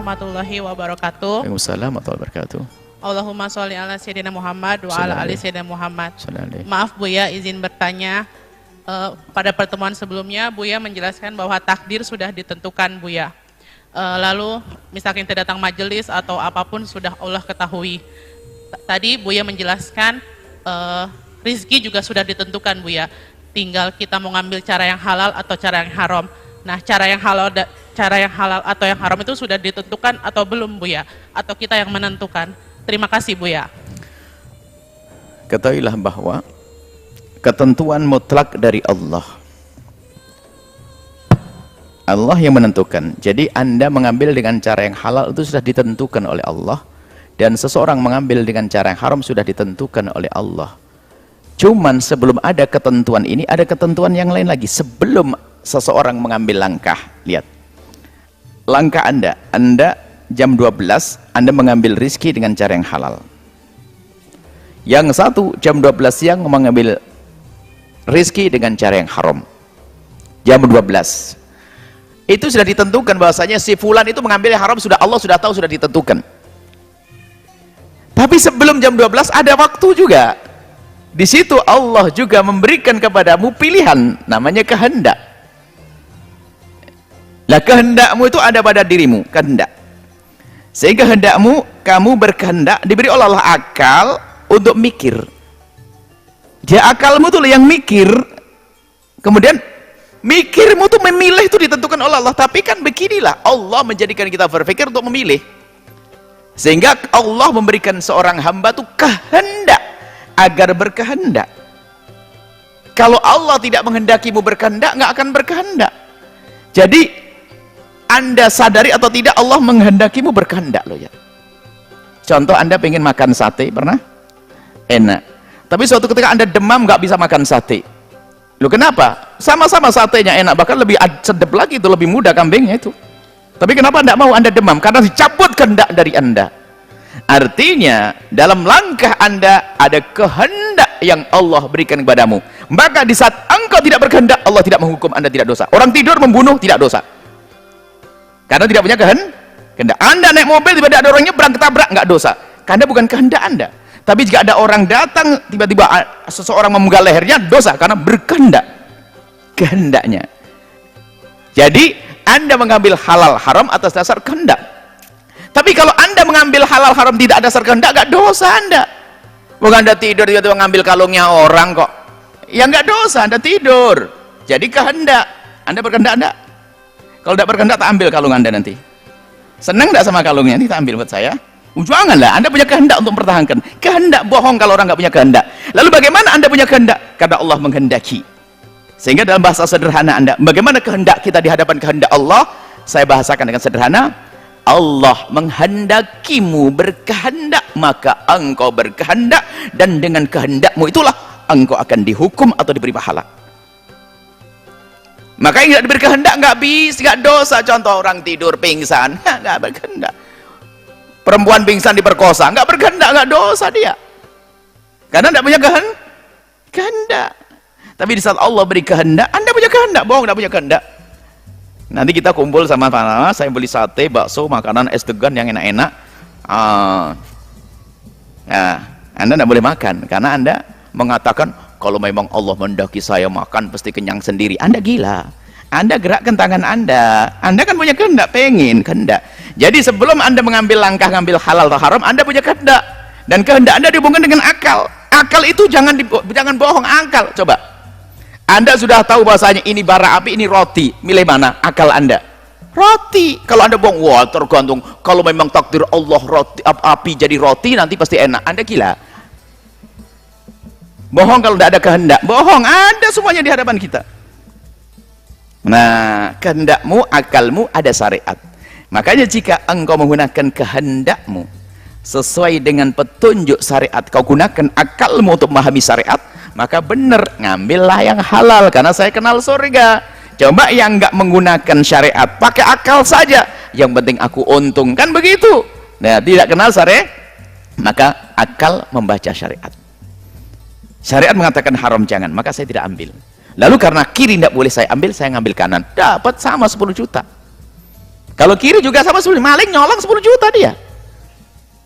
warahmatullahi wabarakatuh. Waalaikumsalam warahmatullahi wabarakatuh. Allahumma sholli ala sayyidina Muhammad wa ala ali sayyidina Muhammad. Sallallahu. Maaf Buya, izin bertanya. Pada pertemuan sebelumnya Buya menjelaskan bahwa takdir sudah ditentukan Buya. Lalu misalkan kita datang majelis atau apapun sudah Allah ketahui. Tadi Buya menjelaskan rizki juga sudah ditentukan Buya. Tinggal kita mau ngambil cara yang halal atau cara yang haram. Nah, cara yang halal atau yang haram itu sudah ditentukan atau belum Buya? Atau kita yang menentukan? Terima kasih Buya. Ketahuilah bahwa ketentuan mutlak dari Allah. Allah yang menentukan. Jadi Anda mengambil dengan cara yang halal itu sudah ditentukan oleh Allah. Dan seseorang mengambil dengan cara yang haram sudah ditentukan oleh Allah. Cuman sebelum ada ketentuan ini, ada ketentuan yang lain lagi. Sebelum seseorang mengambil langkah, lihat. Langkah Anda jam 12, Anda mengambil rizki dengan cara yang halal. Yang satu, jam 12 siang mengambil rizki dengan cara yang haram. Jam 12. Itu sudah ditentukan bahwasanya si fulan itu mengambil yang haram, sudah Allah sudah tahu, sudah ditentukan. Tapi sebelum jam 12 ada waktu juga. Di situ Allah juga memberikan kepadamu pilihan, namanya kehendak. Lah kehendakmu itu ada pada dirimu, kehendak. Sehingga hendakmu, kamu berkehendak, diberi oleh Allah akal untuk mikir. Dia akalmu tuh yang mikir. Kemudian mikirmu tuh memilih itu ditentukan oleh Allah. Tapi kan beginilah, Allah menjadikan kita berpikir untuk memilih. Sehingga Allah memberikan seorang hamba tuh kehendak agar berkehendak. Kalau Allah tidak menghendakimu berkehendak, nggak akan berkehendak. Jadi Anda sadari atau tidak, Allah menghendakimu berkehendak loh ya. Contoh, Anda pengen makan sate, pernah? Enak. Tapi suatu ketika Anda demam nggak bisa makan sate. Loh kenapa? Sama-sama satenya enak, bahkan lebih sedap lagi, itu lebih mudah kambingnya itu. Tapi kenapa Anda mau? Anda demam karena dicabut kehendak dari Anda. Artinya dalam langkah Anda ada kehendak yang Allah berikan kepadamu. Maka di saat engkau tidak berkehendak, Allah tidak menghukum Anda tidak dosa. Orang tidur membunuh tidak dosa, karena tidak punya kehendak. Anda naik mobil tiba-tiba ada orang nyebrang ketabrak, nggak dosa, karena bukan kehendak Anda. Tapi jika ada orang datang tiba-tiba seseorang memenggal lehernya, dosa karena berkehendak, kehendaknya. Jadi Anda mengambil halal haram atas dasar kehendak. Tapi kalau Anda mengambil halal haram tidak ada dasar kehendak, nggak dosa Anda. Bukan Anda tidur tiba-tiba ngambil kalungnya orang kok, ya nggak dosa, Anda tidur. Jadi kehendak. Anda berkehendak enggak? Kalau tidak berkehendak, tak ambil kalung Anda nanti. Senang tidak sama kalungnya? Ini tak ambil buat saya. Janganlah, Anda punya kehendak untuk mempertahankan. Kehendak bohong kalau orang nggak punya kehendak. Lalu bagaimana Anda punya kehendak? Karena Allah menghendaki. Sehingga dalam bahasa sederhana Anda, bagaimana kehendak kita di hadapan kehendak Allah? Saya bahasakan dengan sederhana. Allah menghendakimu berkehendak, maka engkau berkehendak, dan dengan kehendakmu itulah engkau akan dihukum atau diberi pahala. Maka yang tidak diberi kehendak nggak bisa, nggak dosa. Contoh, orang tidur pingsan, nggak berkehendak. Perempuan pingsan diperkosa, nggak berkehendak, nggak dosa dia, karena tidak punya kehendak. Tapi di saat Allah beri kehendak, Anda punya kehendak, bohong tidak punya kehendak. Nanti kita kumpul sama Panama, saya beli sate, bakso, makanan, es degan yang enak-enak. Nah, Anda tidak boleh makan karena Anda mengatakan, kalau memang Allah mendaki saya makan pasti kenyang sendiri. Anda gila. Anda gerakkan tangan Anda kan punya kehendak, pengen kehendak. Jadi sebelum Anda mengambil langkah ngambil halal atau haram, Anda punya kehendak, dan kehendak Anda dihubungkan dengan akal. Akal itu jangan bohong. Akal, coba Anda sudah tahu bahasanya ini bara api, ini roti, milih mana? Akal Anda roti. Kalau Anda bohong, wah tergantung, kalau memang takdir Allah roti api jadi roti nanti pasti enak. Anda gila. Bohong kalau tidak ada kehendak, bohong. Ada semuanya di hadapan kita. Nah, kehendakmu, akalmu, ada syariat. Makanya jika engkau menggunakan kehendakmu sesuai dengan petunjuk syariat, kau gunakan akalmu untuk memahami syariat, maka benar, ngambillah yang halal, karena saya kenal surga. Coba yang enggak menggunakan syariat, pakai akal saja, yang penting aku untung, kan begitu. Nah, tidak kenal syariat, maka akal membaca syariat. Syariat mengatakan haram jangan, maka saya tidak ambil. Lalu karena kiri tidak boleh saya ambil, saya ngambil kanan, dapat sama 10 juta. Kalau kiri juga sama seperti maling nyolong 10 juta dia.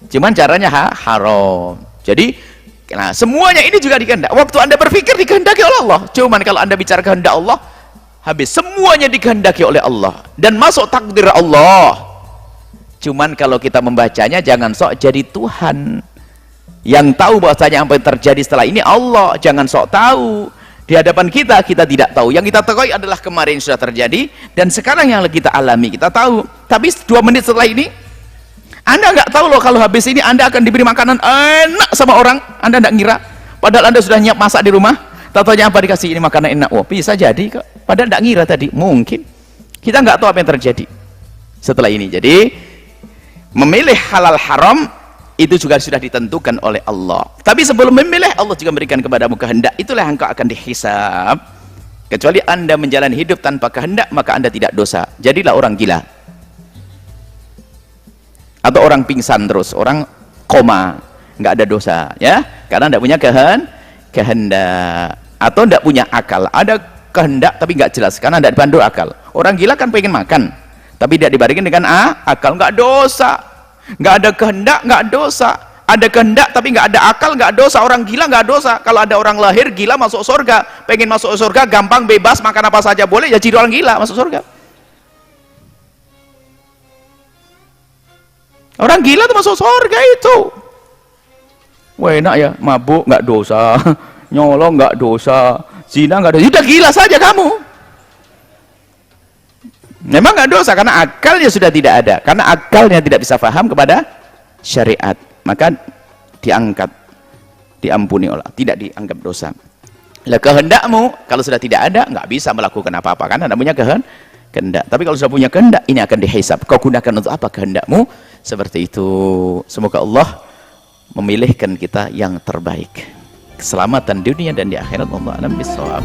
Cuman caranya haram. Jadi nah, semuanya ini juga dikehendak. Waktu Anda berpikir dikehendaki oleh Allah. Cuman kalau Anda bicara kehendak Allah, habis semuanya dikehendaki oleh Allah dan masuk takdir Allah. Cuman kalau kita membacanya jangan sok jadi Tuhan. Yang tahu bahwasanya apa yang terjadi setelah ini Allah, jangan sok tahu. Di hadapan kita tidak tahu. Yang kita tahu adalah kemarin sudah terjadi dan sekarang yang kita alami kita tahu. Tapi 2 menit setelah ini Anda nggak tahu loh, kalau habis ini Anda akan diberi makanan enak sama orang, Anda nggak ngira. Padahal Anda sudah nyiap masak di rumah, tatanya apa dikasih ini makanan enak. Wah, bisa jadi kok. Padahal nggak ngira tadi, mungkin. Kita nggak tahu apa yang terjadi setelah ini. Jadi, memilih halal haram, itu juga sudah ditentukan oleh Allah. Tapi sebelum memilih, Allah juga memberikan kepadamu kehendak. Itulah yang engkau akan dihisab. Kecuali Anda menjalani hidup tanpa kehendak, maka Anda tidak dosa. Jadilah orang gila. Atau orang pingsan terus, orang koma, nggak ada dosa, ya, karena nggak punya kehendak, atau nggak punya akal. Ada kehendak tapi nggak jelas, karena nggak dipandu akal. Orang gila kan pengen makan, tapi tidak dibaringin dengan akal, nggak dosa. Nggak ada kehendak, nggak dosa. Ada kehendak tapi nggak ada akal, nggak dosa. Orang gila nggak dosa. Kalau ada orang lahir gila masuk surga, pengen masuk surga gampang, bebas, makan apa saja boleh, ya jadi orang gila masuk surga. Orang gila tuh masuk surga itu. Wah enak ya, mabuk nggak dosa, nyolong nggak dosa, zina nggak dosa. Sudah gila saja kamu. Memang nggak dosa karena akalnya sudah tidak ada. Karena akalnya tidak bisa paham kepada syariat, maka diangkat, diampuni Allah, tidak dianggap dosa. Lah kehendakmu kalau sudah tidak ada, nggak bisa melakukan apa-apa karena Anda punya kehendak. Tapi kalau sudah punya kehendak, ini akan dihisab. Kau gunakan untuk apa kehendakmu? Seperti itu. Semoga Allah memilihkan kita yang terbaik, keselamatan dunia dan di akhirat. Wallahu a'lam bishawab.